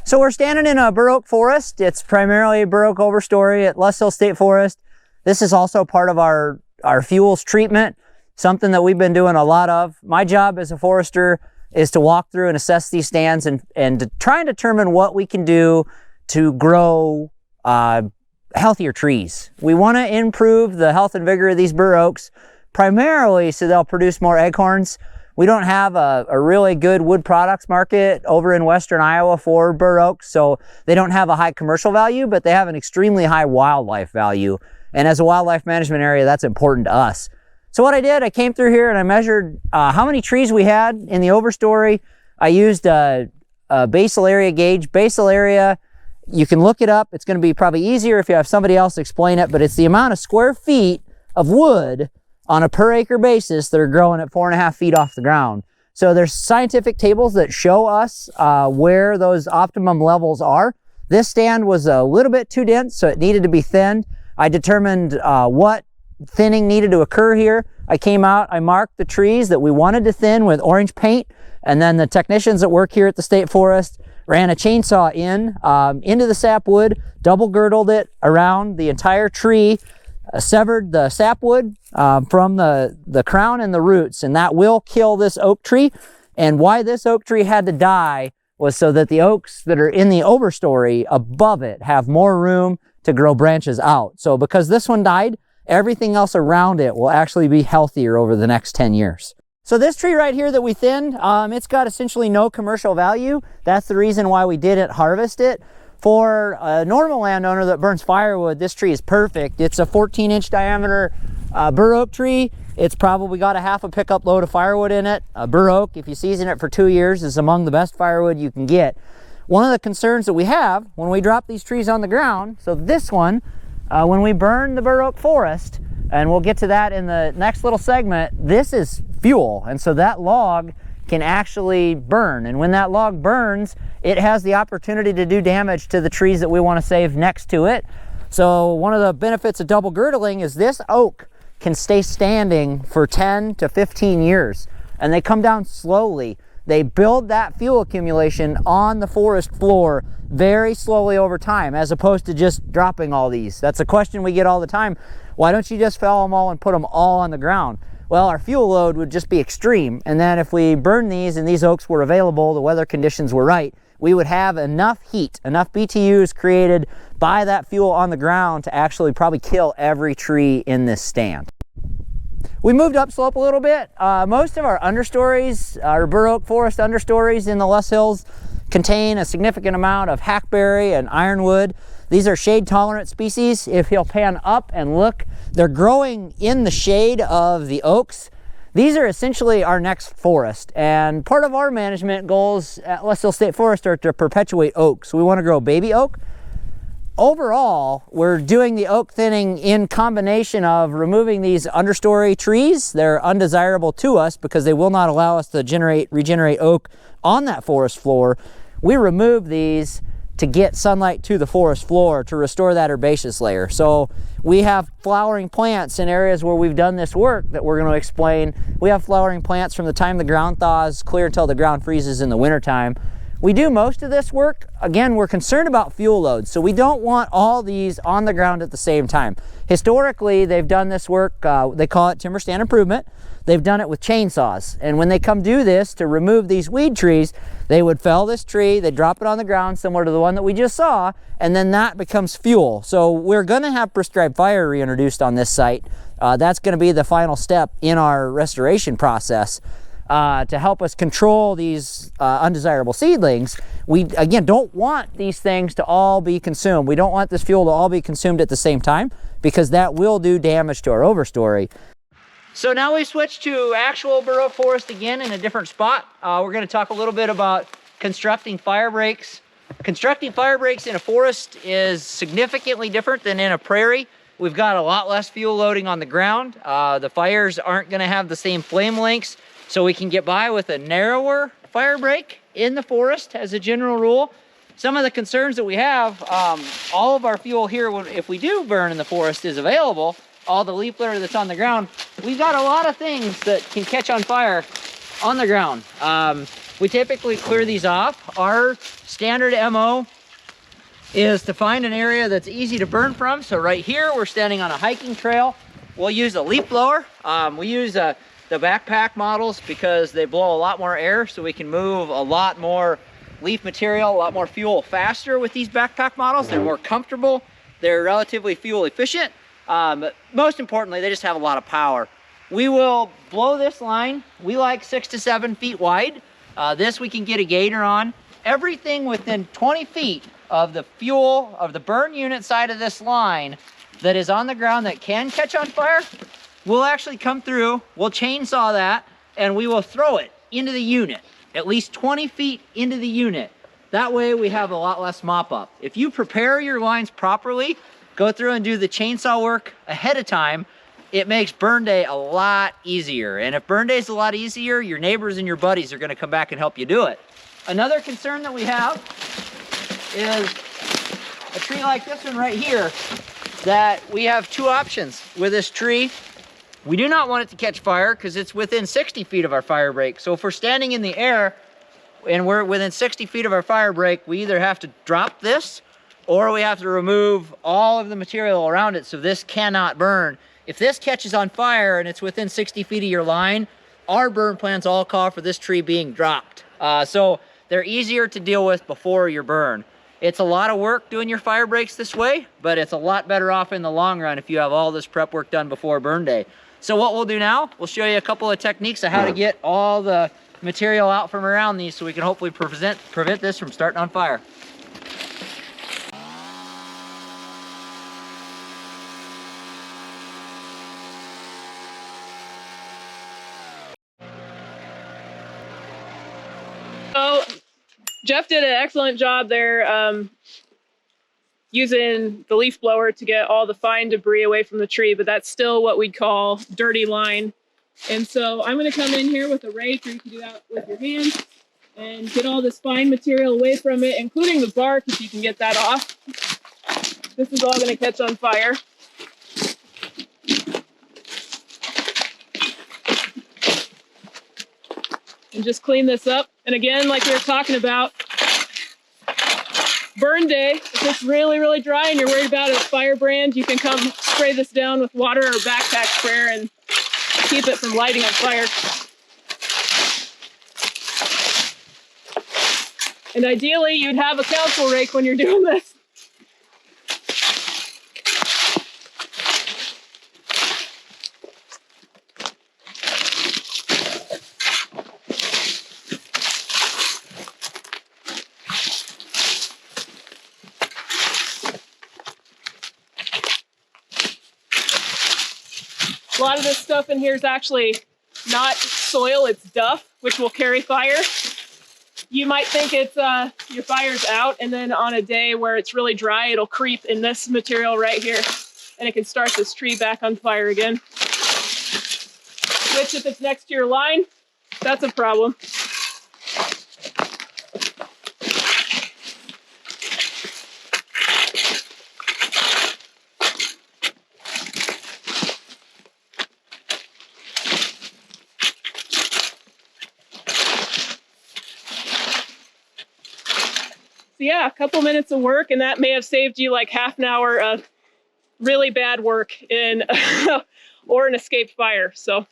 So we're standing in a bur oak forest. It's primarily a bur oak overstory at Les Hills State Forest. This is also part of our fuels treatment, something that we've been doing a lot of. My job as a forester is to walk through and assess these stands and to try and determine what we can do to grow healthier trees. We want to improve the health and vigor of these bur oaks, primarily so they'll produce more acorns. We don't have a really good wood products market over in western Iowa for bur oaks, so they don't have a high commercial value, but they have an extremely high wildlife value. And as a wildlife management area, that's important to us. So what I did, I came through here and I measured how many trees we had in the overstory. I used a basal area gauge. Basal area, you can look it up. It's going to be probably easier if you have somebody else explain it, but it's the amount of square feet of wood on a per acre basis that are growing at 4.5 feet off the ground. So there's scientific tables that show us where those optimum levels are. This stand was a little bit too dense, so it needed to be thinned. I determined what thinning needed to occur here. I came out, I marked the trees that we wanted to thin with orange paint, and then the technicians that work here at the State Forest ran a chainsaw into the sapwood, double girdled it around the entire tree, severed the sapwood from the crown and the roots, and that will kill this oak tree. And why this oak tree had to die was so that the oaks that are in the overstory above it have more room to grow branches out. So because this one died, everything else around it will actually be healthier over the next 10 years. So this tree right here that we thinned, it's got essentially no commercial value. That's the reason why we didn't harvest it. For a normal landowner that burns firewood, this tree is perfect. It's a 14-inch diameter bur oak tree. It's probably got a half a pickup load of firewood in it. A bur oak, if you season it for 2 years, is among the best firewood you can get. One of the concerns that we have when we drop these trees on the ground, so this one, when we burn the bur oak forest, and we'll get to that in the next little segment, this is fuel, and so that log can actually burn, and when that log burns, it has the opportunity to do damage to the trees that we want to save next to it. So one of the benefits of double girdling is this oak can stay standing for 10 to 15 years, and they come down slowly. They build that fuel accumulation on the forest floor very slowly over time, as opposed to just dropping all these. That's a question we get all the time. Why don't you just fell them all and put them all on the ground? Well, our fuel load would just be extreme. And then if we burn these and these oaks were available, the weather conditions were right, we would have enough heat, enough BTUs created by that fuel on the ground to actually probably kill every tree in this stand. We moved upslope a little bit. Most of our understories, our bur oak forest understories in the Les Hills, contain a significant amount of hackberry and ironwood. These are shade tolerant species. If you'll pan up and look, they're growing in the shade of the oaks. These are essentially our next forest, and part of our management goals at Les Hills State Forest are to perpetuate oaks. We want to grow baby oak. Overall, we're doing the oak thinning in combination of removing these understory trees. They're undesirable to us because they will not allow us to regenerate oak on that forest floor. We remove these to get sunlight to the forest floor to restore that herbaceous layer. So we have flowering plants in areas where we've done this work that we're going to explain. We have flowering plants from the time the ground thaws clear until the ground freezes in the wintertime. We do most of this work. Again, we're concerned about fuel loads, so we don't want all these on the ground at the same time. Historically, they've done this work, they call it timber stand improvement. They've done it with chainsaws, and when they come do this to remove these weed trees, they would fell this tree, they drop it on the ground similar to the one that we just saw, and then that becomes fuel. So we're going to have prescribed fire reintroduced on this site. That's going to be the final step in our restoration process. To help us control these undesirable seedlings. We, again, don't want these things to all be consumed. We don't want this fuel to all be consumed at the same time, because that will do damage to our overstory. So now we've switched to actual bur oak forest again in a different spot. We're going to talk a little bit about constructing fire breaks. Constructing fire breaks in a forest is significantly different than in a prairie. We've got a lot less fuel loading on the ground. The fires aren't going to have the same flame lengths. So we can get by with a narrower fire break in the forest as a general rule. Some of the concerns that we have, all of our fuel here, if we do burn in the forest, is available. All the leaf litter that's on the ground. We've got a lot of things that can catch on fire on the ground. We typically clear these off. Our standard MO is to find an area that's easy to burn from. So right here, we're standing on a hiking trail. We'll use a leaf blower. We use the backpack models because they blow a lot more air, so we can move a lot more leaf material, a lot more fuel faster with these backpack models. They're more comfortable. They're relatively fuel efficient. Most importantly, they just have a lot of power. We will blow this line. We like 6 to 7 feet wide. This we can get a gator on. Everything within 20 feet of the fuel, of the burn unit side of this line that is on the ground that can catch on fire, we'll actually come through, we'll chainsaw that, and we will throw it into the unit, at least 20 feet into the unit. That way we have a lot less mop up. If you prepare your lines properly, go through and do the chainsaw work ahead of time, it makes burn day a lot easier. And if burn day is a lot easier, your neighbors and your buddies are gonna come back and help you do it. Another concern that we have is a tree like this one right here, that we have two options with this tree. We do not want it to catch fire because it's within 60 feet of our fire break. So if we're standing in the air and we're within 60 feet of our fire break, we either have to drop this or we have to remove all of the material around it so this cannot burn. If this catches on fire and it's within 60 feet of your line, our burn plans all call for this tree being dropped. So they're easier to deal with before your burn. It's a lot of work doing your fire breaks this way, but it's a lot better off in the long run if you have all this prep work done before burn day. So what we'll do now, we'll show you a couple of techniques of how to get all the material out from around these so we can hopefully prevent this from starting on fire. So Jeff did an excellent job there using the leaf blower to get all the fine debris away from the tree, but that's still what we'd call dirty line. And so I'm going to come in here with a rake, or you can do that with your hands, and get all this fine material away from it, including the bark, if you can get that off. This is all going to catch on fire. And just clean this up. And again, like we were talking about, burn day, if it's really, really dry and you're worried about a fire brand, you can come spray this down with water or backpack sprayer and keep it from lighting on fire. And ideally, you'd have a council rake when you're doing this. A lot of this stuff in here is actually not soil, it's duff, which will carry fire. You might think it's your fire's out, and then on a day where it's really dry, it'll creep in this material right here, and it can start this tree back on fire again. Which, if it's next to your line, that's a problem. So yeah, a couple minutes of work, and that may have saved you like half an hour of really bad work in or an escaped fire. So